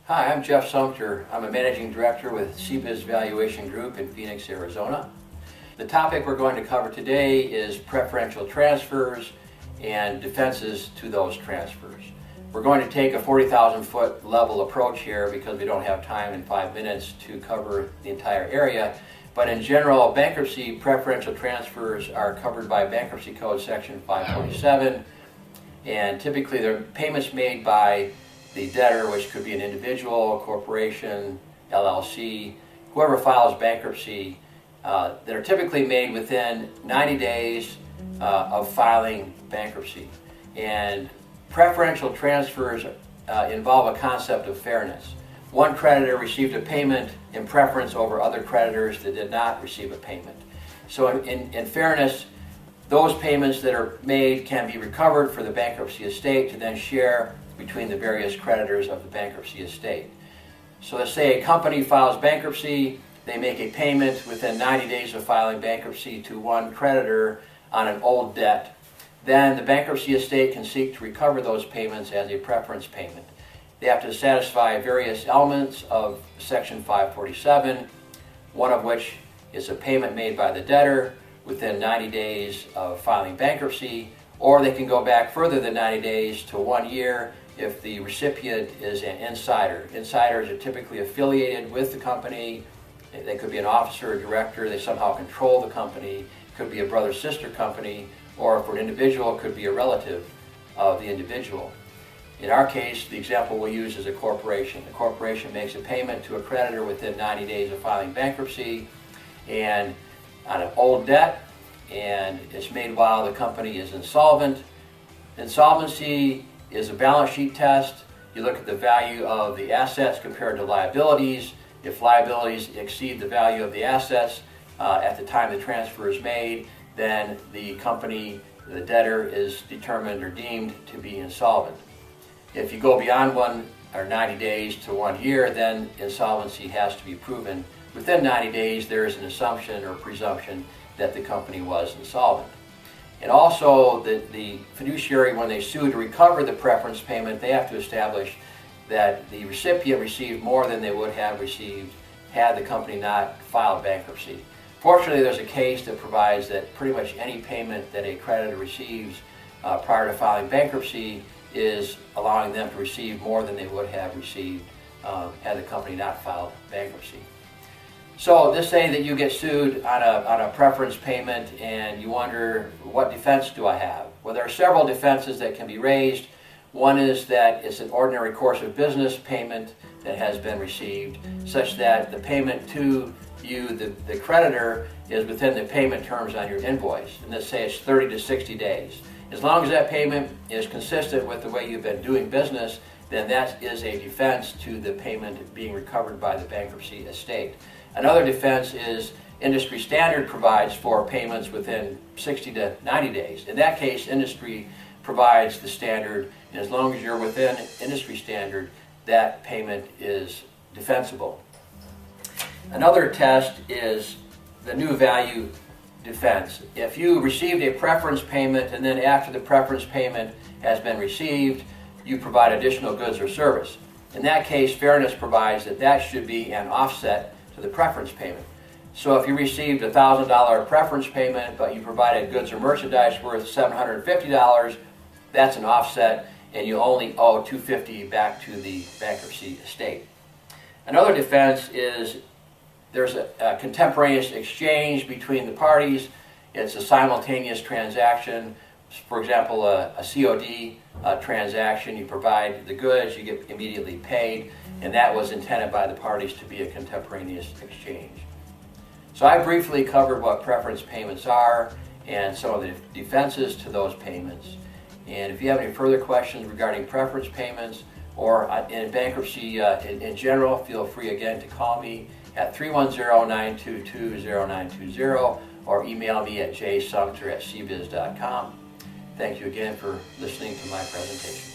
Hi, I'm Jeff Sumter. I'm a Managing Director with CBIZ Valuation Group in Phoenix, Arizona. The topic we're going to cover today is preferential transfers and defenses to those transfers. We're going to take a 40,000-foot level approach here because we don't have time in 5 minutes to cover the entire area. But in general, bankruptcy preferential transfers are covered by Bankruptcy Code Section 547, and typically they're payments made by the debtor, which could be an individual, corporation, LLC, whoever files bankruptcy, that are typically made within 90 days of filing bankruptcy. And preferential transfers involve a concept of fairness. One creditor received a payment in preference over other creditors that did not receive a payment. So in fairness, those payments that are made can be recovered for the bankruptcy estate to then share between the various creditors of the bankruptcy estate. So let's say a company files bankruptcy, they make a payment within 90 days of filing bankruptcy to one creditor on an old debt. Then the bankruptcy estate can seek to recover those payments as a preference payment. They have to satisfy various elements of Section 547, one of which is a payment made by the debtor within 90 days of filing bankruptcy, or they can go back further than 90 days to 1 year if the recipient is an insider. Insiders are typically affiliated with the company. They could be an officer or director. They somehow control the company. It could be a brother-sister company, or for an individual, it could be a relative of the individual. In our case, the example we'll use is a corporation. The corporation makes a payment to a creditor within 90 days of filing bankruptcy and on an old debt, and it's made while the company is insolvent. Insolvency is a balance sheet test. You look at the value of the assets compared to liabilities. If liabilities exceed the value of the assets at the time the transfer is made, then the company, the debtor, is determined or deemed to be insolvent. If you go beyond 90 days to 1 year, then insolvency has to be proven. Within 90 days, there is an assumption or presumption that the company was insolvent. And also, the fiduciary, when they sue to recover the preference payment, they have to establish that the recipient received more than they would have received had the company not filed bankruptcy. Fortunately, there's a case that provides that pretty much any payment that a creditor receives prior to filing bankruptcy is allowing them to receive more than they would have received had the company not filed bankruptcy. So let's say that you get sued on a preference payment and you wonder, what defense do I have? Well, there are several defenses that can be raised. One is that it's an ordinary course of business payment that has been received, such that the payment to you, the creditor, is within the payment terms on your invoice. And let's say it's 30 to 60 days. As long as that payment is consistent with the way you've been doing business, then that is a defense to the payment being recovered by the bankruptcy estate. Another defense is industry standard provides for payments within 60 to 90 days. In that case, industry provides the standard, and as long as you're within industry standard, that payment is defensible. Another test is the new value defense. If you received a preference payment and then after the preference payment has been received, you provide additional goods or service. In that case, fairness provides that that should be an offset to the preference payment. So if you received a $1,000 preference payment, but you provided goods or merchandise worth $750, that's an offset, and you only owe $250 back to the bankruptcy estate. Another defense is there's a contemporaneous exchange between the parties. It's a simultaneous transaction. For example, a COD transaction, you provide the goods, you get immediately paid, and that was intended by the parties to be a contemporaneous exchange. So I briefly covered what preference payments are and some of the defenses to those payments. And if you have any further questions regarding preference payments or in bankruptcy in general, feel free again to call me at 310-922-0920 or email me at jsumter@cbiz.com. Thank you again for listening to my presentation.